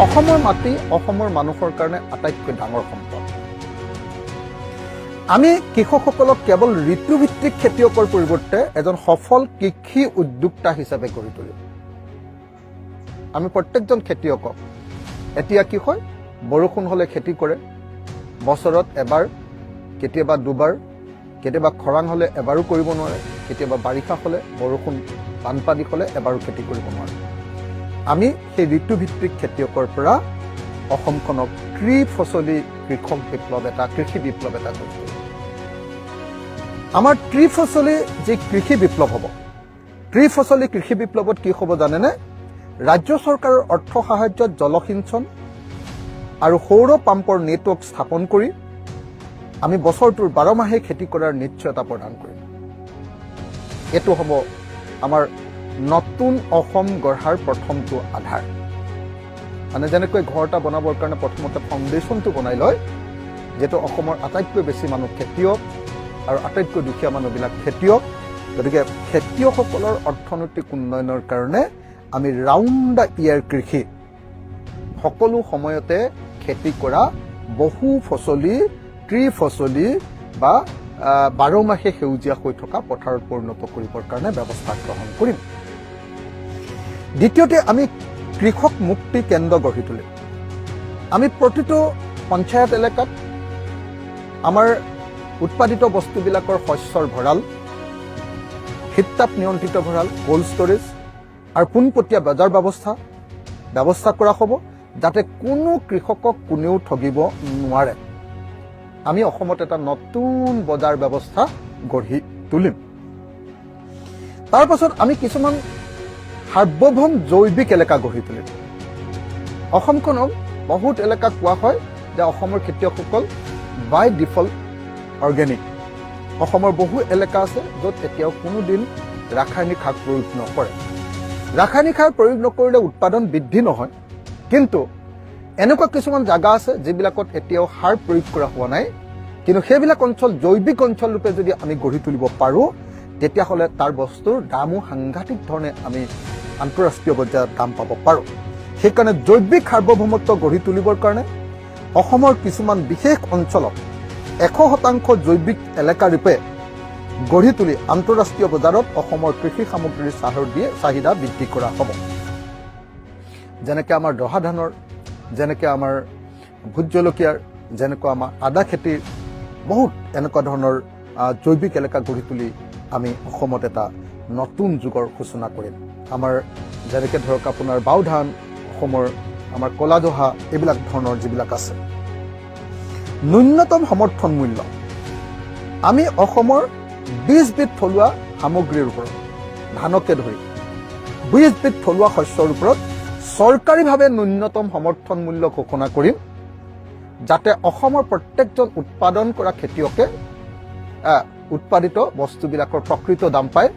অসমৰ মাটি অসমৰ মানুহৰ কাৰণে আটাইতকৈ ডাঙৰ সম্পদ। আমি কৃষকসকলক কেৱল ঋতুভিত্তিক খেতিয়কৰ পৰিৱৰ্তে এজন সফল কৃষি উদ্যোক্তা হিচাপে গঢ়ি তুলিম। আমি প্ৰত্যেকজন খেতিয়কক এতিয়া কি হয়, বৰষুণ হ'লে খেতি কৰে, বছৰত এবাৰ, কেতিয়াবা দুবাৰ, কেতিয়াবা খৰাং হ'লে এবাৰো কৰিব নোৱাৰে, কেতিয়াবা বাৰিষা হ'লে, বৰষুণ বানপানী হ'লে এবাৰো খেতি কৰিব নোৱাৰে। আমি সেই ঋতুভিত্তিক খেতিয়কৰ পৰা অসমখনক ত্ৰিফচলী কৃষি বিপ্লৱ এটা গঢ়ি তুলিম। আমাৰ ত্ৰিফচলী যি কৃষি বিপ্লৱ হ'ব, ত্ৰিফচলী কৃষি বিপ্লৱত কি হ'ব জানেনে? ৰাজ্য চৰকাৰৰ অৰ্থ সাহায্যত জলসিঞ্চন আৰু সৌৰ পাম্পৰ নেটৱৰ্ক স্থাপন কৰি আমি বছৰটোৰ 12 মাহে খেতি কৰাৰ নিশ্চয়তা প্ৰদান কৰিম। এইটো হ'ব আমাৰ নতুন অসম গঢ়াৰ প্ৰথমটো আধাৰ। মানে যেনেকৈ ঘৰ এটা বনাবৰ কাৰণে প্ৰথমতে ফাউণ্ডেশ্যনটো বনাই লয়, যিহেতু অসমৰ আটাইতকৈ বেছি মানুহ খেতিয়ক আৰু আটাইতকৈ দুখীয়া মানুহবিলাক খেতিয়ক, গতিকে খেতিয়কসকলৰ অৰ্থনৈতিক উন্নয়নৰ কাৰণে আমি ৰাউণ্ড দ্য ইয়াৰ কৃষি, সকলো সময়তে খেতি কৰা বহু ফচলী, ত্ৰিফচলী বা 12 মাহে সেউজীয়া হৈ থকা পথাৰত পৰিণত কৰিবৰ কাৰণে ব্যৱস্থা গ্ৰহণ কৰিম। দ্বিতীয়তে আমি কৃষক মুক্তি কেন্দ্ৰ গঢ়ি তুলিম। আমি প্ৰতিটো পঞ্চায়ত এলেকাত আমাৰ উৎপাদিত বস্তুবিলাকৰ শস্যৰ ভঁৰাল, শীততাপ নিয়ন্ত্ৰিত ভঁৰাল, কোল্ড ষ্টৰেজ আৰু পোনপটীয়া বজাৰ ব্যৱস্থা কৰা হ'ব, যাতে কোনো কৃষকক কোনেও ঠগিব নোৱাৰে। আমি অসমত এটা নতুন বজাৰ ব্যৱস্থা গঢ়ি তুলিম। তাৰ পাছত আমি কিছুমান সাৰ্বভৌম জৈৱিক এলেকা গঢ়ি তুলিম। অসমখনক বহুত এলেকাত কোৱা হয় যে অসমৰ খেতিয়কসকল বাই ডিফল্ট অৰ্গেনিক। অসমৰ বহু এলেকা আছে য'ত এতিয়াও কোনোদিন ৰাসায়নিক সাৰ প্ৰয়োগ নকৰে। ৰাসায়নিক সাৰ প্ৰয়োগ নকৰিলে উৎপাদন বৃদ্ধি নহয়, কিন্তু এনেকুৱা কিছুমান জাগা আছে যিবিলাকত এতিয়াও সাৰ প্ৰয়োগ কৰা হোৱা নাই, কিন্তু সেইবিলাক অঞ্চল জৈৱিক অঞ্চল ৰূপে যদি আমি গঢ়ি তুলিব পাৰোঁ, তেতিয়াহ'লে তাৰ বস্তুৰ দামো সাংঘাতিক ধৰণে আমি আন্তঃৰাষ্ট্ৰীয় পৰ্যায়ত দাম পাব পাৰোঁ। সেইকাৰণে জৈৱিক সাৰ্বভৌমত্ব গঢ়ি তুলিবৰ কাৰণে অসমৰ কিছুমান বিশেষ অঞ্চলক 100% জৈৱিক এলেকা ৰূপে গঢ়ি তুলি আন্তঃৰাষ্ট্ৰীয় বজাৰত অসমৰ কৃষি সামগ্ৰীৰ চাহিদা বৃদ্ধি কৰা হ'ব। যেনেকৈ আমাৰ জহা ধানৰ, যেনেকৈ আমাৰ ভোট জলকীয়াৰ, যেনেকৈ আমাৰ আদা খেতিৰ বহুত এনেকুৱা ধৰণৰ জৈৱিক এলেকা গঢ়ি তুলি আমি অসমত এটা নতুন যুগৰ সূচনা কৰিম। আমাৰ যেনেকৈ ধৰক আপোনাৰ বাও ধান, অসমৰ আমাৰ ক'লা জহা, এইবিলাক ধৰণৰ যিবিলাক আছে। ন্যূনতম সমৰ্থন মূল্য, আমি অসমৰ 20 বিধ থলুৱা সামগ্ৰীৰ ওপৰত, ধানকে ধৰি 20 বিধ থলুৱা শস্যৰ ওপৰত চৰকাৰীভাৱে ন্যূনতম সমৰ্থন মূল্য ঘোষণা কৰিম, যাতে অসমৰ প্ৰত্যেকজন উৎপাদন কৰা খেতিয়কে উৎপাদিত বস্তুবিলাকৰ প্ৰকৃত দাম পায়।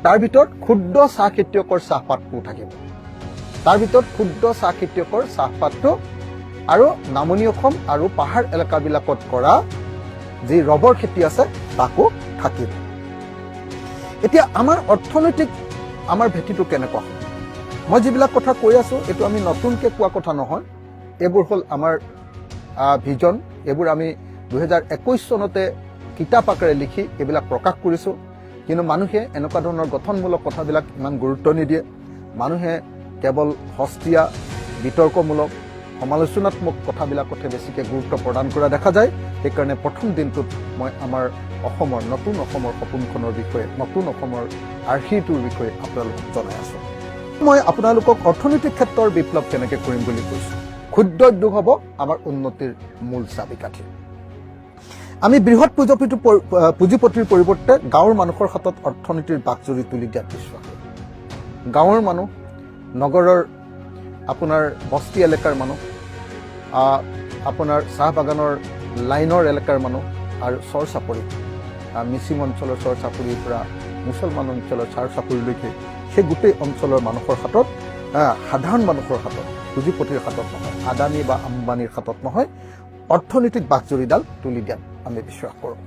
তাৰ ভিতৰত ক্ষুদ্ৰ চাহ খেতিয়কৰ চাহপাতটো থাকিব, তাৰ ভিতৰত ক্ষুদ্ৰ চাহ খেতিয়কৰ চাহপাতটো আৰু নামনি অসম আৰু পাহাৰ এলেকাবিলাকত কৰা যি ৰবৰ খেতি আছে তাকো থাকিব। এতিয়া আমাৰ অৰ্থনৈতিক আমাৰ ভেটিটো কেনেকুৱা হয়? মই যিবিলাক কথা কৈ আছোঁ, এইটো আমি নতুনকৈ কোৱা কথা নহয়, এইবোৰ হ'ল আমাৰ ভিজন। এইবোৰ আমি 2021 চনতে কিতাপ আকাৰে লিখি এইবিলাক প্ৰকাশ কৰিছোঁ, কিন্তু মানুহে এনেকুৱা ধৰণৰ গঠনমূলক কথাবিলাক ইমান গুৰুত্ব নিদিয়ে। মানুহে কেৱল সস্তীয়া, বিতৰ্কমূলক, সমালোচনাত্মক কথাবিলাকতহে বেছিকৈ গুৰুত্ব প্ৰদান কৰা দেখা যায়। সেইকাৰণে প্ৰথম দিনটোত মই আমাৰ অসমৰ, নতুন অসমৰ সপোনখনৰ বিষয়ে, নতুন অসমৰ আৰ্হিটোৰ বিষয়ে আপোনালোকক জনাই আছোঁ। মই আপোনালোকক অৰ্থনৈতিক ক্ষেত্ৰৰ বিপ্লৱ কেনেকৈ কৰিম বুলি কৈছোঁ। ক্ষুদ্ৰ উদ্যোগ হ'ব আমাৰ উন্নতিৰ মূল চাবিকাঠি। আমি বৃহৎ পুঁজিপতিৰ পৰিৱৰ্তে গাঁৱৰ মানুহৰ হাতত অৰ্থনীতিৰ বাকজৰি তুলি দিয়াত বিশ্বাস কৰোঁ। গাঁৱৰ মানুহ, নগৰৰ আপোনাৰ বস্তি এলেকাৰ মানুহ, আপোনাৰ চাহ বাগানৰ লাইনৰ এলেকাৰ মানুহ আৰু চৰ চাপৰি, মিচিং অঞ্চলৰ চৰ চাপৰিৰ পৰা মুছলমান অঞ্চলৰ চাৰ চাপৰিলৈকে সেই গোটেই অঞ্চলৰ মানুহৰ হাতত, সাধাৰণ মানুহৰ হাতত, পুঁজিপতিৰ হাতত নহয়, আদানী বা আম্বানীৰ হাতত নহয়, অৰ্থনৈতিক বাকজৰিডাল তুলি দিয়াত আমি বিশ্বাস কৰোঁ।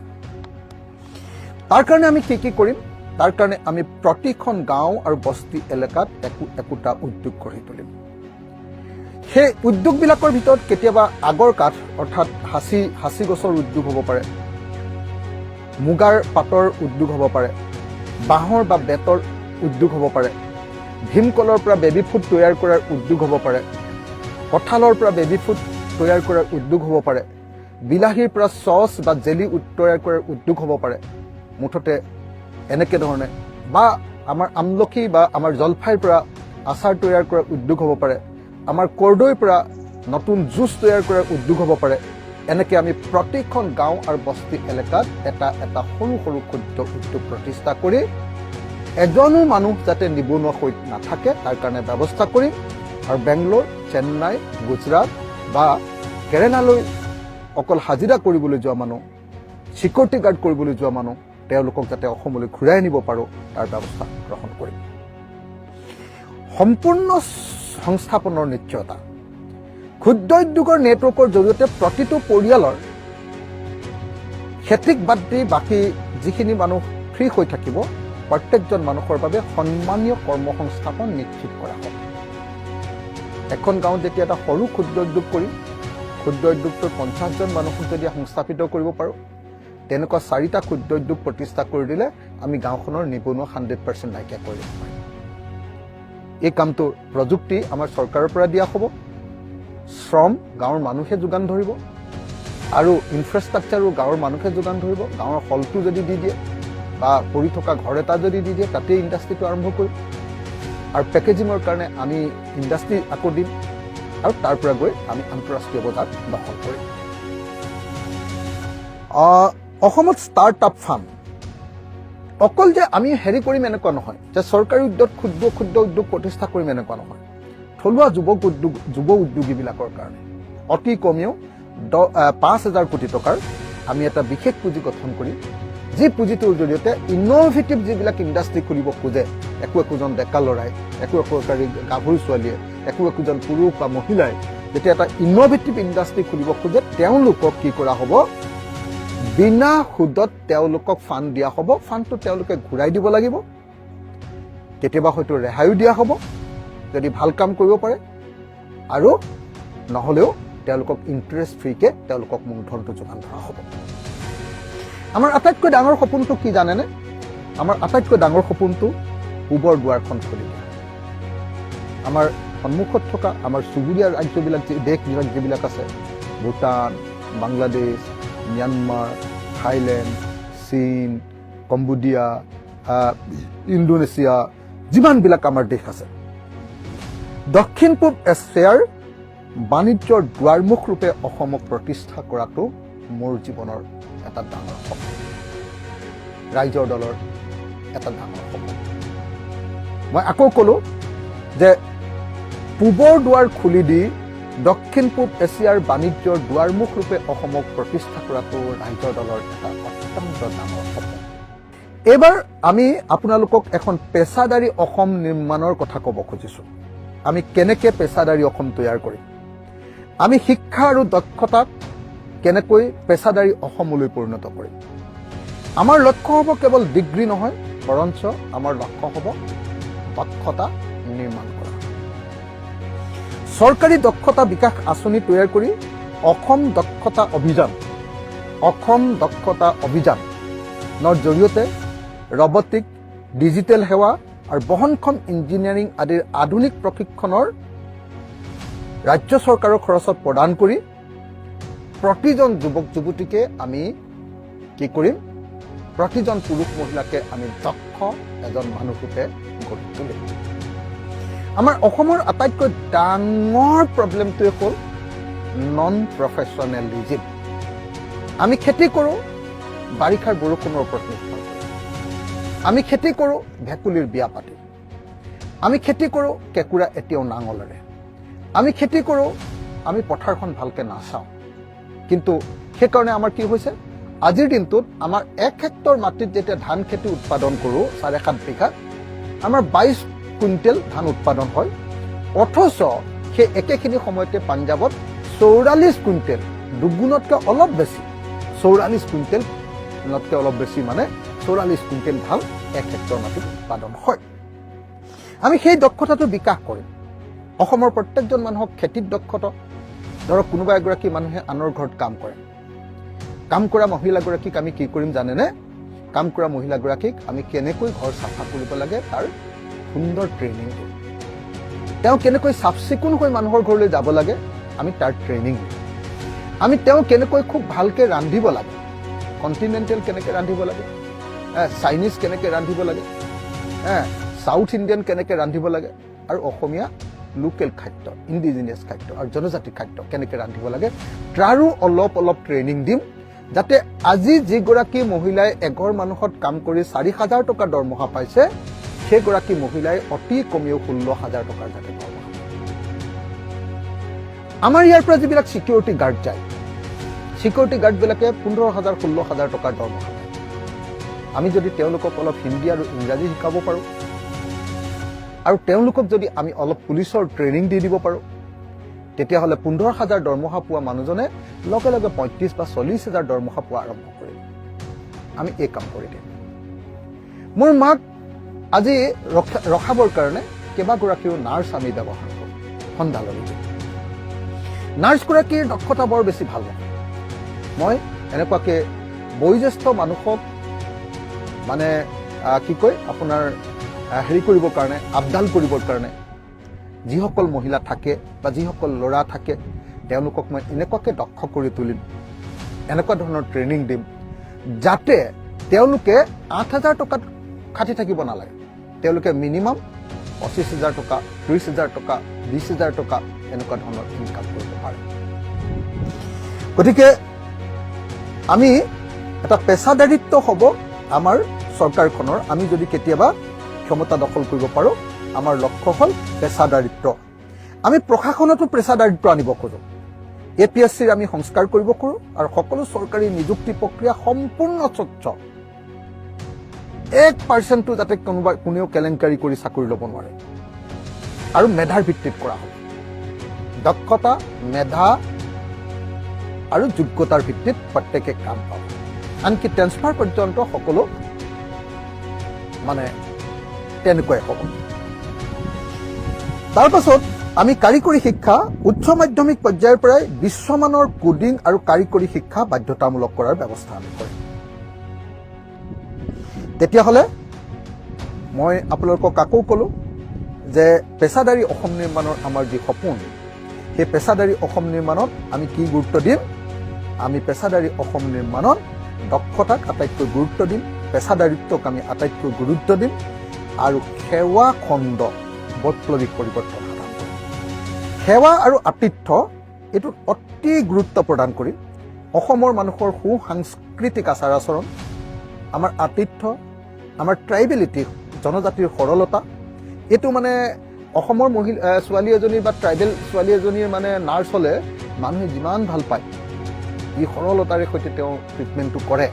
তাৰ কাৰণে আমি কি কৰিম? তাৰ কাৰণে আমি প্ৰতিখন গাঁও আৰু বস্তি এলেকাত একোটা উদ্যোগ গঢ়ি তুলিম। সেই উদ্যোগবিলাকৰ ভিতৰত কেতিয়াবা আগৰ কাঠ অৰ্থাৎ হাঁচি গছৰ উদ্যোগ হ'ব পাৰে, মুগাৰ পাতৰ উদ্যোগ হ'ব পাৰে, বাঁহৰ বা বেতৰ উদ্যোগ হ'ব পাৰে, ভীমকলৰ পৰা বেবী ফুড তৈয়াৰ কৰাৰ উদ্যোগ হ'ব পাৰে, কঁঠালৰ পৰা বেবী ফুড তৈয়াৰ কৰাৰ উদ্যোগ হ'ব পাৰে, বিলাহীৰ পৰা চচ বা জেলি তৈয়াৰ কৰাৰ উদ্যোগ হ'ব পাৰে। মুঠতে এনেকে ধৰণে বা আমাৰ আমলখি বা আমাৰ জলফাইৰ পৰা আচাৰ তৈয়াৰ কৰাৰ উদ্যোগ হ'ব পাৰে, আমাৰ কৰ্দৈৰ পৰা নতুন জুচ তৈয়াৰ কৰাৰ উদ্যোগ হ'ব পাৰে। এনেকে আমি প্ৰতিখন গাঁও আৰু বস্তি এলেকাত এটা এটা সৰু সৰু ক্ষুদ্ৰ উদ্যোগ প্ৰতিষ্ঠা কৰি এজনো মানুহ যাতে নিবনুৱা হৈ নাথাকে তাৰ কাৰণে ব্যৱস্থা কৰিম। আৰু বেংগলোৰ, চেন্নাই, গুজৰাট বা কেৰেলালৈ অকল হাজিৰা কৰিবলৈ যোৱা মানুহ, চিকিউৰিটি গাৰ্ড কৰিবলৈ যোৱা মানুহ, তেওঁলোকক যাতে অসমলৈ ঘূৰাই আনিব পাৰোঁ তাৰ ব্যৱস্থা গ্ৰহণ কৰিম। সম্পূৰ্ণ সংস্থাপনৰ নিশ্চয়তা, ক্ষুদ্ৰ উদ্যোগৰ নেটৱৰ্কৰ জৰিয়তে প্ৰতিটো পৰিয়ালৰ খেতিক বাদ দি বাকী যিখিনি মানুহ ফ্ৰী হৈ থাকিব, প্ৰত্যেকজন মানুহৰ বাবে সন্মানীয় কৰ্মসংস্থাপন নিশ্চিত কৰা হ'ব। এখন গাঁৱত যেতিয়া এটা সৰু ক্ষুদ্ৰ উদ্যোগ কৰিম, ক্ষুদ্ৰ উদ্যোগটোৰ 50জন মানুহক যদি সংস্থাপিত কৰিব পাৰোঁ, তেনেকুৱা 4টা ক্ষুদ্ৰ উদ্যোগ প্ৰতিষ্ঠা কৰি দিলে আমি গাঁওখনৰ নিবনুৱা 100% নাইকিয়া কৰি দিব পাৰিম। এই কামটো প্ৰযুক্তি আমাৰ চৰকাৰৰ পৰা দিয়া হ'ব, শ্ৰম গাঁৱৰ মানুহে যোগান ধৰিব আৰু ইনফ্ৰাষ্ট্ৰাকচাৰো গাঁৱৰ মানুহে যোগান ধৰিব। গাঁৱৰ হলটো যদি দি দিয়ে বা পৰি থকা ঘৰ এটা যদি দি দিয়ে, তাতেই ইণ্ডাষ্ট্ৰিটো আৰম্ভ কৰিম। আৰু পেকেজিঙৰ কাৰণে আমি ইণ্ডাষ্ট্ৰি আকৌ দিম আৰু তাৰ পৰা গৈ আমি আন্তঃৰাষ্ট্ৰীয় বজাৰ দখল কৰিম। অসমত ষ্টাৰ্টআপ ফাৰ্ম অকল যে আমি হেৰি কৰিম এনেকুৱা নহয়, যে চৰকাৰী উদ্যোগ ক্ষুদ্ৰ উদ্যোগ প্ৰতিষ্ঠা কৰিম এনেকুৱা নহয়। থলুৱা যুৱ উদ্যোগীবিলাকৰ কাৰণে অতি কমেও 5,000 কোটি টকাৰ আমি এটা বিশেষ পুঁজি গঠন কৰিম, যি পুঁজিটোৰ জৰিয়তে ইন'ভেটিভ যিবিলাক ইণ্ডাষ্ট্ৰি খুলিব খোজে, একোজন ডেকা ল'ৰাই, একোগৰাকী গাভৰু ছোৱালীয়ে, একোজন পুৰুষ বা মহিলাই যেতিয়া এটা ইন'ভেটিভ ইণ্ডাষ্ট্ৰি খুলিব খোজে, তেওঁলোকক কি কৰা হ'ব, বিনা সুদত তেওঁলোকক ফাণ্ড দিয়া হ'ব। ফাণ্ডটো তেওঁলোকে ঘূৰাই দিব লাগিব, কেতিয়াবা হয়তো ৰেহাইও দিয়া হ'ব যদি ভাল কাম কৰিব পাৰে, আৰু নহ'লেও তেওঁলোকক ইণ্টাৰেষ্ট ফ্ৰীকে তেওঁলোকক মূলধনটো যোগান ধৰা হ'ব। আমাৰ আটাইতকৈ ডাঙৰ সপোনটো কি জানেনে? আমাৰ আটাইতকৈ ডাঙৰ সপোনটো পূবৰ দুৱাৰখন খুলি দিয়া। আমাৰ সন্মুখত থকা আমাৰ চুবুৰীয়া ৰাজ্যবিলাক, দেশবিলাক যিবিলাক আছে, ভূটান, বাংলাদেশ, ম্যানমাৰ, থাইলেণ্ড, চীন, কম্বোডিয়া, ইণ্ডোনেছিয়া, যিমানবিলাক আমাৰ দেশ আছে, দক্ষিণ পূব এছিয়াৰ বাণিজ্যৰ দুৱাৰমুখ ৰূপে অসমক প্ৰতিষ্ঠা কৰাটো মোৰ জীৱনৰ এটা ডাঙৰ সপোন, ৰাইজৰ দলৰ এটা ডাঙৰ সপোন। মই আকৌ ক'লো যে পূবৰ দুৱাৰ খুলি দি দক্ষিণ পূব এছিয়াৰ বাণিজ্যৰ দুৱাৰমুখ ৰূপে অসমক প্ৰতিষ্ঠা কৰাটো ৰাইজৰ দলৰ এটা অত্যন্ত ডাঙৰ সপোন। এইবাৰ আমি আপোনালোকক এখন পেছাদাৰী অসম নিৰ্মাণৰ কথা ক'ব খুজিছোঁ। আমি কেনেকৈ পেছাদাৰী অসম তৈয়াৰ কৰিম, আমি শিক্ষা আৰু দক্ষতাক কেনেকৈ পেছাদাৰী অসমলৈ পৰিণত কৰিম। আমাৰ লক্ষ্য হ'ব কেৱল ডিগ্ৰী নহয়, বৰঞ্চ আমাৰ লক্ষ্য হ'ব দক্ষতা নিৰ্মাণ কৰা। চৰকাৰী দক্ষতা বিকাশ আঁচনি তৈয়াৰ কৰি অসম দক্ষতা অভিযানৰ জৰিয়তে ৰবটিক, ডিজিটেল সেৱা আৰু বহনক্ষম ইঞ্জিনিয়াৰিং আদিৰ আধুনিক প্ৰশিক্ষণৰ ৰাজ্য চৰকাৰৰ খৰচত প্ৰদান কৰি প্ৰতিজন যুৱক যুৱতীকে আমি কি কৰিম, প্ৰতিজন পুৰুষ মহিলাকে আমি দক্ষ এজন মানুহৰূপে গঢ়ি তুলিম। আমাৰ অসমৰ আটাইতকৈ ডাঙৰ প্ৰব্লেমটোৱে হ'ল নন প্ৰফেচনেলিজিম। আমি খেতি কৰোঁ বাৰিষাৰ বৰষুণৰ ওপৰত নিৰ্ভৰ কৰি, আমি খেতি কৰোঁ ভেকুলীৰ বিয়া পাতি, আমি খেতি কৰোঁ কেঁকুৰা এতিয়াও নাঙলেৰে, আমি খেতি কৰোঁ আমি পথাৰখন ভালকৈ নাচাওঁ। কিন্তু সেইকাৰণে আমাৰ কি হৈছে, আজিৰ দিনটোত আমাৰ 1 হেক্টৰ মাটিত যেতিয়া ধান খেতি উৎপাদন কৰোঁ 7.5 বিঘাত, আমাৰ 22 কুইণ্টেল ধান উৎপাদন হয়। অথচ সেই একেখিনি সময়তে পাঞ্জাৱত 44 কুইণ্টেল, দুগুণতকৈ অলপ বেছি, 44 কুইণ্টেলতকৈ অলপ বেছি, মানে 44 কুইণ্টেল ধান 1 হেক্টৰ মাটিত উৎপাদন হয়। আমি সেই দক্ষতাটো বিকাশ কৰিম। অসমৰ প্ৰত্যেকজন মানুহক খেতিত দক্ষতা ধৰক কোনোবা এগৰাকী মানুহে আনৰ ঘৰত কাম কৰে কাম কৰা মহিলাগৰাকীক আমি কি কৰিম জানেনে কাম কৰা মহিলাগৰাকীক আমি কেনেকৈ ঘৰ চাফা কৰিব লাগে তাৰ সুন্দৰ ট্ৰেইনিং দিম তেওঁ কেনেকৈ চাফ চিকুণ হৈ মানুহৰ ঘৰলৈ যাব লাগে আমি তাৰ ট্ৰেইনিং দিম আমি তেওঁ কেনেকৈ খুব ভালকৈ ৰান্ধিব লাগে কণ্টিনেণ্টেল কেনেকৈ ৰান্ধিব লাগে চাইনিজ কেনেকৈ ৰান্ধিব লাগে সাউথ ইণ্ডিয়ান কেনেকৈ ৰান্ধিব লাগে আৰু অসমীয়া লোকেল খাদ্য ইণ্ডিজিনিয়াছ খাদ্য আৰু জনজাতি খাদ্য কেনেকৈ ৰান্ধিব লাগে তাৰো অলপ অলপ ট্ৰেইনিং দিম যাতে আজি যিগৰাকী মহিলাই এঘৰ মানুহত কাম কৰি 4,000 টকা দৰমহা পাইছে সেইগৰাকী মহিলাই অতি কমেও 16,000 টকাৰ যাতে দৰমহা আমাৰ ইয়াৰ পৰা যিবিলাক চিকিউৰিটি গাৰ্ড যায় চিকিউৰিটি গাৰ্ডবিলাকে 15,000 16,000 টকাৰ দৰমহা পায় আমি যদি তেওঁলোকক অলপ হিন্দী আৰু ইংৰাজী শিকাব পাৰোঁ আৰু তেওঁলোকক যদি আমি অলপ পুলিচৰ ট্ৰেইনিং দি দিব পাৰোঁ তেতিয়াহ'লে 15,000 দৰমহা পোৱা মানুহজনে লগে লগে 35 বা 40,000 দৰমহা পোৱা আৰম্ভ কৰিম আমি এই কাম কৰি দিম মোৰ মাক আজি ৰখাবৰ কাৰণে কেইবাগৰাকীও নাৰ্ছ আমি ব্যৱহাৰ কৰোঁ সন্ধানলৈ নাৰ্ছগৰাকীৰ দক্ষতা বৰ বেছি ভাল নহয় মই এনেকুৱাকৈ বয়োজ্যেষ্ঠ মানুহক মানে কি কয় আপোনাৰ হেৰি কৰিবৰ কাৰণে আপডাল কৰিবৰ কাৰণে যিসকল মহিলা থাকে বা যিসকল ল'ৰা থাকে তেওঁলোকক মই এনেকুৱাকৈ দক্ষ কৰি তুলিম এনেকুৱা ধৰণৰ ট্ৰেইনিং দিম যাতে তেওঁলোকে 8,000 টকাত খাটি থাকিব নালাগে তেওঁলোকে মিনিমাম 25,000 টকা 30,000 টকা 20,000 টকা এনেকুৱা ধৰণৰ ইনকাম কৰিব পাৰে গতিকে আমি এটা পেছাদাৰিত্ব হ'ব আমাৰ চৰকাৰখনৰ আমি যদি কেতিয়াবা ক্ষমতা দখল কৰিব পাৰোঁ আমাৰ লক্ষ্য হ'ল পেছাদাৰিত্ব আমি প্ৰশাসনতো পেছাদাৰিত্ব আনিব খোজোঁ APSCৰ আমি সংস্কাৰ কৰিব খোজোঁ আৰু সকলো চৰকাৰী নিযুক্তি প্ৰক্ৰিয়া সম্পূৰ্ণ স্বচ্ছ 1% যাতে কোনেও কেলেংকাৰী কৰি চাকৰি ল'ব নোৱাৰে আৰু মেধাৰ ভিত্তিত কৰা হ'ব দক্ষতা মেধা আৰু যোগ্যতাৰ ভিত্তিত প্ৰত্যেকে কাম পাব আনকি ট্ৰেন্সফাৰ পৰ্যন্ত সকলো মানে তেনেকুৱাই হ'ব তাৰ পাছত আমি কাৰিকৰী শিক্ষা উচ্চ মাধ্যমিক পৰ্যায়ৰ পৰাই বিশ্বমানৰ কোডিং আৰু কাৰিকৰী শিক্ষা বাধ্যতামূলক কৰাৰ ব্যৱস্থা আমি কৰিম তেতিয়াহ'লে মই আপোনালোকক আকৌ ক'লো যে পেছাদাৰী অসম নিৰ্মাণৰ আমাৰ যি সপোন সেই পেছাদাৰী অসম নিৰ্মাণত আমি কি গুৰুত্ব দিম আমি পেছাদাৰী অসম নিৰ্মাণত দক্ষতাক আটাইতকৈ গুৰুত্ব দিম পেছাদাৰিত্বক আমি আটাইতকৈ গুৰুত্ব দিম আৰু সেৱা খণ্ড বৈপ্লৱিক পৰিৱৰ্তন সাধন কৰিম সেৱা আৰু আতিথ্য এইটোত অতি গুৰুত্ব প্ৰদান কৰি অসমৰ মানুহৰ সুসাংস্কৃতিক আচাৰ আচৰণ আমাৰ আতিথ্য আমাৰ ট্ৰাইবেলিটি জনজাতিৰ সৰলতা এইটো মানে অসমৰ মহিলা ছোৱালী এজনীৰ বা ট্ৰাইবেল ছোৱালী এজনীৰ মানে নাৰ্ছ হ'লে মানুহে যিমান ভাল পায় ই সৰলতাৰে সৈতে তেওঁ ট্ৰিটমেণ্টটো কৰে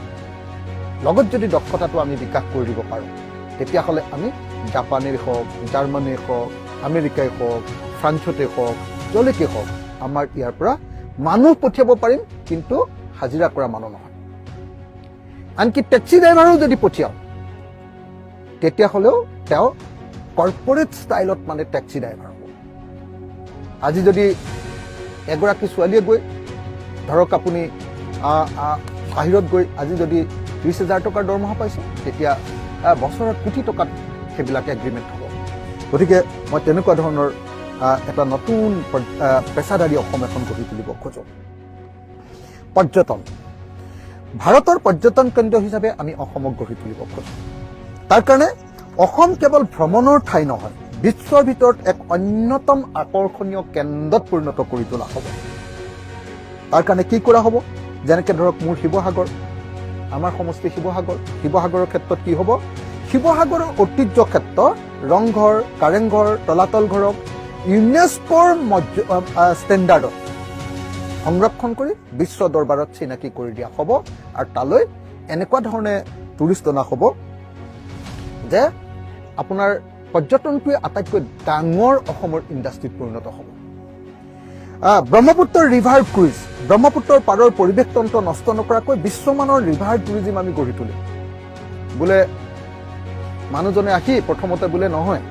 লগত যদি দক্ষতাটো আমি বিকাশ কৰি দিব পাৰোঁ তেতিয়াহ'লে আমি জাপানেই হওক জাৰ্মানীয়ে হওক আমেৰিকাই হওক ফ্ৰান্সতে হওক য'লৈকে হওক আমাৰ ইয়াৰ পৰা মানুহ পঠিয়াব পাৰিম কিন্তু হাজিৰা কৰা মানুহ নহয় আনকি টেক্সি ড্ৰাইভাৰো যদি পঠিয়াওঁ তেতিয়াহ'লেও তেওঁ কৰ্পৰেট ষ্টাইলত মানে টেক্সি ড্ৰাইভাৰ হ'ব আজি যদি এগৰাকী ছোৱালীয়ে গৈ ধৰক আপুনি বাহিৰত গৈ আজি যদি 30,000 টকাৰ দৰমহা পাইছে তেতিয়া বছৰত কোটি টকাত সেইবিলাক এগ্ৰিমেণ্ট হ'ব গতিকে মই তেনেকুৱা ধৰণৰ এটা নতুন পেছাদাৰী অসম এখন গঢ়ি তুলিব খোজোঁ পৰ্যটন ভাৰতৰ পৰ্যটন কেন্দ্ৰ হিচাপে আমি অসমক গঢ়ি তুলিব খোজোঁ তাৰ কাৰণে অসম কেৱল ভ্ৰমণৰ ঠাই নহয় বিশ্বৰ ভিতৰত এক অন্যতম আকৰ্ষণীয় কেন্দ্ৰত পৰিণত কৰি তোলা হ'ব তাৰ কাৰণে কি কৰা হ'ব যেনেকৈ ধৰক মোৰ শিৱসাগৰ আমাৰ সমষ্টি শিৱসাগৰৰ ক্ষেত্ৰত কি হ'ব শিৱসাগৰৰ ঐতিহ্য ক্ষেত্ৰ ৰংঘৰ কাৰেংঘৰ তলাতল ঘৰক ইউনেস্কোৰ ষ্টেণ্ডাৰ্ডত সংৰক্ষণ কৰি বিশ্ব দৰবাৰত চিনাকি কৰি দিয়া হ'ব আৰু তালৈ এনেকুৱা ধৰণে টুৰিষ্ট অনা হ'ব যে আপোনাৰ পৰ্যটনটোৱে আটাইতকৈ ডাঙৰ অসমৰ ইণ্ডাষ্ট্ৰীত পৰিণত হ'ব ব্ৰহ্মপুত্ৰৰ ৰিভাৰ ক্ৰুইজ ব্ৰহ্মপুত্ৰৰ পাৰৰ পৰিৱেশ তন্ত্ৰ নষ্ট নকৰাকৈ বিশ্বমানৰ ৰিভাৰ টুৰিজিম আমি গঢ়ি তুলিম বোলে মানুহজনে আহি প্ৰথমতে বোলে নহয়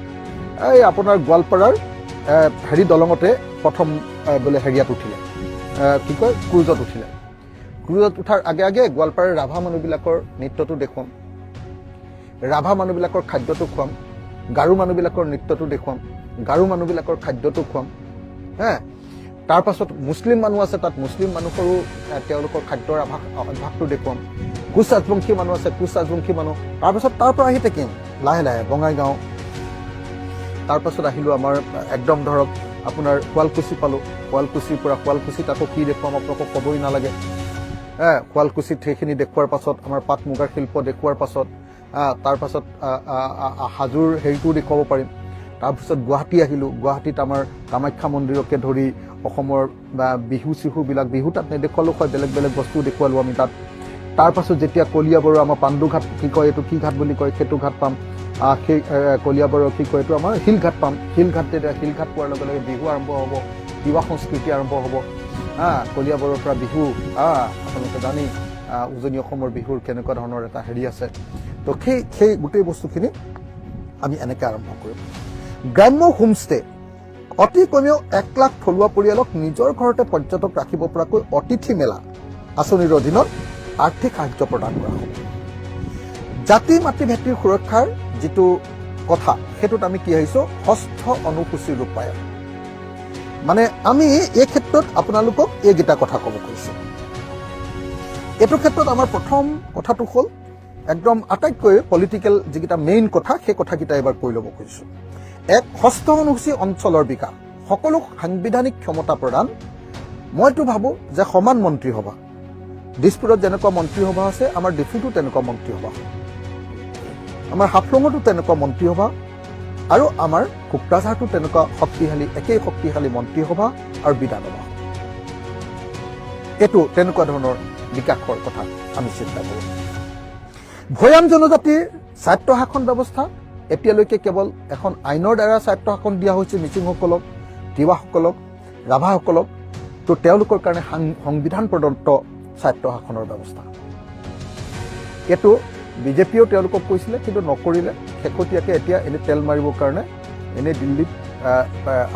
এই আপোনাৰ গোৱালপাৰাৰ হেৰি দলঙতে প্ৰথম বোলে হেৰিয়াত উঠিলে, কি কয়, ক্ৰুজত উঠিলে। ক্ৰুজত উঠাৰ আগে আগে গোৱালপাৰাৰ ৰাভা মানুহবিলাকৰ নৃত্যটো দেখুৱাম, ৰাভা মানুহবিলাকৰ খাদ্যটো খুৱাম, গাৰো মানুহবিলাকৰ নৃত্যটো দেখুৱাম, গাৰো মানুহবিলাকৰ খাদ্যটো খুৱাম। তাৰ পাছত মুছলিম মানুহ আছে, তাত মুছলিম মানুহৰো তেওঁলোকৰ খাদ্যৰ অভ্যাসটো দেখুৱাম। কোচ ৰাজবংশী মানুহ আছে, কোচ ৰাজবংশী মানুহ। তাৰপাছত তাৰ পৰা আহি থাকিম লাহে লাহে বঙাইগাঁও, তাৰপাছত আহিলোঁ আমাৰ একদম ধৰক আপোনাৰ শুৱালকুছি পালোঁ। শুৱালকুছিৰ পৰা শুৱালকুছিত আকৌ কি দেখুৱাম আপোনালোকক ক'বই নালাগে। শুৱালকুছিত সেইখিনি দেখুওৱাৰ পাছত আমাৰ পাট মুগাৰ শিল্প দেখুওৱাৰ পাছত তাৰপাছত হাজোৰ হেৰিটোও দেখুৱাব পাৰিম। তাৰপিছত গুৱাহাটী আহিলোঁ। গুৱাহাটীত আমাৰ কামাখ্যা মন্দিৰকে ধৰি অসমৰ বিহু চিহুবিলাক, বিহু তাত নেদেখুৱালোঁ হয়, বেলেগ বেলেগ বস্তু দেখুৱালোঁ আমি তাত। তাৰপাছত যেতিয়া কলিয়াবৰৰ আমাৰ পাণ্ডুঘাট কি কয়, এইটো কি ঘাট বুলি কয়, সেইটো ঘাট পাম। সেই কলিয়াবৰৰ কি কয়, এইটো আমাৰ শিলঘাট পাম। শিলঘাট তেতিয়া শিলঘাট পোৱাৰ লগে লগে বিহু আৰম্ভ হ'ব, তিৱা সংস্কৃতি আৰম্ভ হ'ব। কলিয়াবৰৰ পৰা বিহু আপোনালোকে জানি উজনি অসমৰ বিহুৰ কেনেকুৱা ধৰণৰ এটা হেৰি আছে। তো সেই গোটেই বস্তুখিনি আমি এনেকৈ আৰম্ভ কৰিম। গ্ৰাম্য হোমষ্টে, অতি কমেও 1 লাখ থলুৱা পৰিয়ালক নিজৰ ঘৰতে পৰ্যটক ৰাখিব পৰাকৈ অতিথি মেলা আঁচনিৰ অধীনত আৰ্থিক সাহায্য প্ৰদান কৰা হ'ব। জাতি মাতৃ ভেটিৰ সুৰক্ষাৰ যিটো কথা, সেইটোত আমি কি আহিছোঁ, ষষ্ঠ অনুসূচী ৰূপায়ণ। মানে আমি এই ক্ষেত্ৰত আপোনালোকক এইকেইটা কথা ক'ব খুজিছোঁ। এইটো ক্ষেত্ৰত আমাৰ প্ৰথম কথাটো হ'ল একদম আটাইতকৈ পলিটিকেল যিকেইটা মেইন কথা, সেই কথাকেইটা এবাৰ কৈ ল'ব খুজিছোঁ। 1, ষষ্ঠ অনুসূচী অঞ্চলৰ বিকাশ, সকলো সাংবিধানিক ক্ষমতা প্ৰদান। মইতো ভাবোঁ যে সমান মন্ত্ৰীসভা, দিছপুৰত যেনেকুৱা মন্ত্ৰীসভা আছে, আমাৰ ডিফুতো তেনেকুৱা মন্ত্ৰীসভা, আমাৰ হাফলঙতো তেনেকুৱা মন্ত্ৰীসভা, আৰু আমাৰ কোকৰাঝাৰতো তেনেকুৱা শক্তিশালী, একেই শক্তিশালী মন্ত্ৰীসভা আৰু বিধানসভা। এইটো তেনেকুৱা ধৰণৰ বিকাশৰ কথা আমি চিন্তা কৰোঁ। ভৈয়াম জনজাতিৰ স্বায়ত্তশাসন ব্যৱস্থা, এতিয়ালৈকে কেৱল এখন আইনৰ দ্বাৰা স্বায়ত্তশাসন দিয়া হৈছে মিচিংসকলক, তিৱাসকলক, ৰাভাসকলক। তো তেওঁলোকৰ কাৰণে সংবিধান প্ৰদত্ত স্বায়ত্তশাসনৰ ব্যৱস্থা। এইটো বিজেপিয়েও তেওঁলোকক কৈছিলে, কিন্তু নকৰিলে। শেহতীয়াকৈ এতিয়া এনেই তেল মাৰিবৰ কাৰণে এনেই দিল্লীত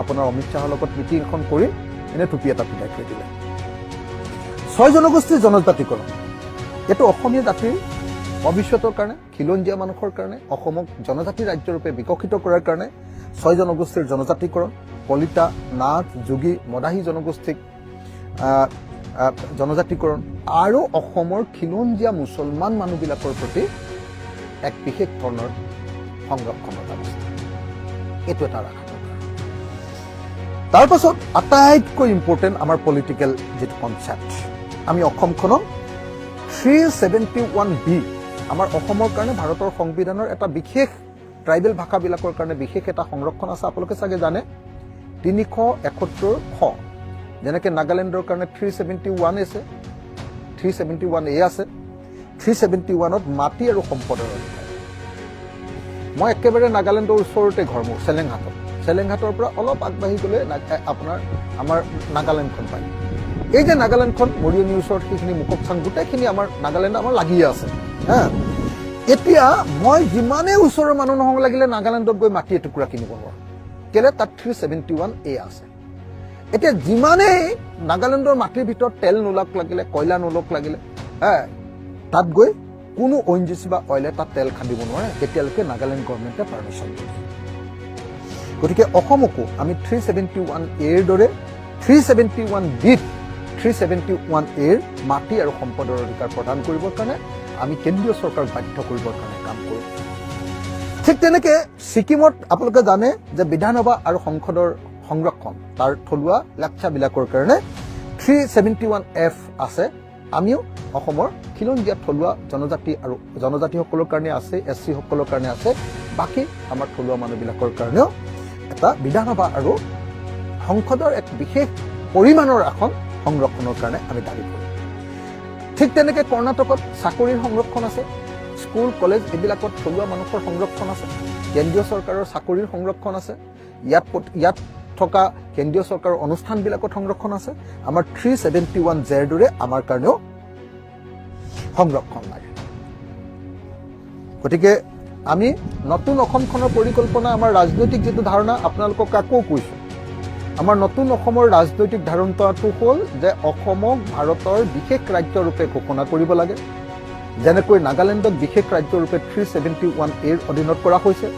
আপোনাৰ অমিত শ্বাহৰ লগত মিটিং এখন কৰি এনেই টুপি এটা পিন্ধাই থৈ দিলে। 6 জনগোষ্ঠীৰ জনজাতিকৰণ, এইটো অসমীয়া জাতিৰ ভৱিষ্যতৰ কাৰণে, খিলঞ্জীয়া মানুহৰ কাৰণে, অসমক জনজাতি ৰাজ্যৰূপে বিকশিত কৰাৰ কাৰণে 6 জনগোষ্ঠীৰ জনজাতিকৰণ, কলিতা, নাথ, যোগী, মদাহী জনগোষ্ঠীক জনজাতিকৰণ, আৰু অসমৰ খিলঞ্জীয়া মুছলমান মানুহবিলাকৰ প্ৰতি এক বিশেষ ধৰণৰ সংৰক্ষণৰ ব্যৱস্থা, এইটো এটা ৰাখা দৰকাৰ। তাৰপাছত আটাইতকৈ ইম্পৰ্টেণ্ট আমাৰ পলিটিকেল যিটো কনচেপ্ট, আমি অসমখনক 371B, আমাৰ অসমৰ কাৰণে ভাৰতৰ সংবিধানৰ এটা বিশেষ ট্ৰাইবেল ভাষাবিলাকৰ কাৰণে বিশেষ এটা সংৰক্ষণ আছে। আপোনালোকে চাগে জানে 371 খ, যেনেকৈ নাগালেণ্ডৰ কাৰণে 371 আছে, 371A আছে। 371ত মাটি আৰু সম্পদৰ অধিকাৰ। মই একেবাৰে নাগালেণ্ডৰ ওচৰতে ঘৰ মোৰ, চেলেংঘাটৰ পৰা অলপ আগবাঢ়ি গ'লে আপোনাৰ আমাৰ নাগালেণ্ডখন পায়। এই যে নাগালেণ্ডখন মৰিয়নিৰ ওচৰত, সেইখিনি মুককচাং, গোটেইখিনি আমাৰ নাগালেণ্ড আমাৰ লাগিয়ে আছে। এতিয়া মই যিমানেই ওচৰৰ মানুহ নহওক লাগিলে নাগালেণ্ডত গৈ মাটি এটুকুৰা কিনিব নোৱাৰোঁ, কেলে তাত 371A আছে। এতিয়া যিমানেই নাগালেণ্ডৰ মাটিৰ ভিতৰত তেল নোলাওক লাগিলে, কয়লা নোলাওক লাগিলে, তাত গৈ কোনো ONGC বা অইলে তাত তেল খান্দিব নোৱাৰে, তেতিয়ালৈকে নাগালেণ্ড গভৰ্ণমেণ্টে পাৰ্মিশ্যন দিয়ে। গতিকে অসমকো আমি 371Aৰ দৰে 371Bত 371Aৰ মাটি আৰু সম্পদৰ অধিকাৰ প্ৰদান কৰিবৰ কাৰণে আমি কেন্দ্ৰীয় চৰকাৰক বাধ্য কৰিবৰ কাৰণে কাম কৰিম। ঠিক তেনেকৈ ছিকিমত আপোনালোকে জানে যে বিধানসভা আৰু সংসদৰ সংৰক্ষণ, তাৰ থলুৱা লেকচাবিলাকৰ কাৰণে 371F আছে। আমিও অসমৰ খিলঞ্জীয়া থলুৱা জনজাতি আৰু জনজাতিসকলৰ কাৰণে আছে, SC সকলৰ কাৰণে আছে, বাকী আমাৰ থলুৱা মানুহবিলাকৰ কাৰণেও এটা বিধানসভা আৰু সংসদৰ এক বিশেষ পৰিমাণৰ আসন সংৰক্ষণৰ কাৰণে আমি দাবী কৰোঁ। ঠিক তেনেকৈ কৰ্ণাটকত চাকৰিৰ সংৰক্ষণ আছে, স্কুল কলেজ এইবিলাকত থলুৱা মানুহৰ সংৰক্ষণ আছে, কেন্দ্ৰীয় চৰকাৰৰ চাকৰিৰ সংৰক্ষণ আছে, ইয়াত থকা কেন্দ্ৰীয় চৰকাৰৰ অনুষ্ঠানবিলাকত সংৰক্ষণ আছে। আমাৰ 371Jৰ দৰে আমাৰ কাৰণেও সংৰক্ষণ লাগে। গতিকে আমি নতুন অসমখনৰ পৰিকল্পনা, আমাৰ ৰাজনৈতিক যিটো ধাৰণা আপোনালোকক আকৌ কৈছোঁ, আমাৰ নতুন অসমৰ ৰাজনৈতিক ধাৰণাটো হ'ল যে অসমক ভাৰতৰ বিশেষ ৰাজ্যৰূপে ঘোষণা কৰিব লাগে, যেনেকৈ নাগালেণ্ডক বিশেষ ৰাজ্যৰূপে 371A অধীনত কৰা হৈছে।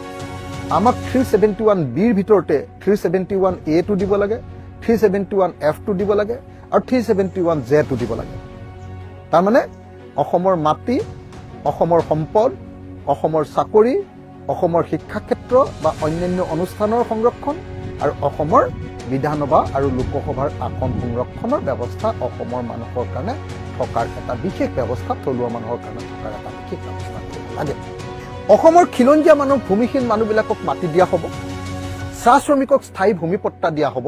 আমাক 371Bৰ ভিতৰতে 371A দিব লাগে, 371F দিব লাগে আৰু 371J দিব লাগে। তাৰমানে অসমৰ মাটি, অসমৰ সম্পদ, অসমৰ চাকৰি, অসমৰ শিক্ষাক্ষেত্ৰ বা অন্যান্য অনুষ্ঠানৰ সংৰক্ষণ আৰু অসমৰ বিধানসভা আৰু লোকসভাৰ আসন সংৰক্ষণৰ ব্যৱস্থা অসমৰ মানুহৰ কাৰণে থকাৰ এটা বিশেষ ব্যৱস্থা, থলুৱা মানুহৰ কাৰণে থকাৰ এটা বিশেষ ব্যৱস্থা কৰিব লাগে। অসমৰ খিলঞ্জীয়া মানুহ, ভূমিহীন মানুহবিলাকক মাটি দিয়া হ'ব, চাহ শ্ৰমিকক স্থায়ী ভূমিপট্টা দিয়া হ'ব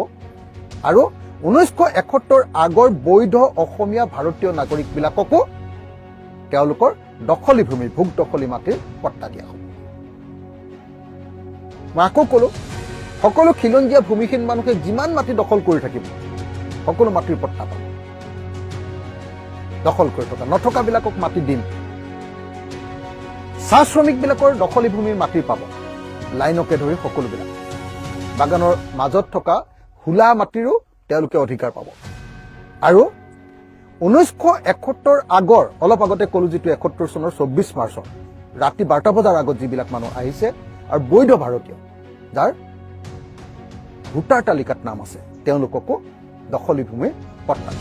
আৰু 1971 আগৰ বৈধ অসমীয়া ভাৰতীয় নাগৰিকবিলাককো তেওঁলোকৰ দখলী ভূমি, ভোগ দখলী মাটিৰ পট্টা দিয়া হ'ব। মই আকৌ ক'লো, সকলো খিলঞ্জীয়া ভূমিহীন মানুহে যিমান মাটি দখল কৰি থাকিব, সকলো মাটিৰ পট্টা পাব। দখল কৰি নথকাবিলাকক মাটি দিম। চাহ শ্ৰমিকবিলাকৰ দখলী ভূমিৰ মাটি পাব, লাইনকে ধৰি সকলোবিলাক। বাগানৰ মাজত থকা হোলা মাটিৰো তেওঁলোকে অধিকাৰ পাব। আৰু 1971 আগৰ, অলপ আগতে ক'লো যিটো 71 চনৰ 24 মাৰ্চত ৰাতি 12টা বজাৰ আগত যিবিলাক মানুহ আহিছে আৰু বৈধ ভাৰতীয়, যাৰ ভোটাৰ তালিকাত নাম আছে, তেওঁলোককো দখলী ভূমিৰ পট্টা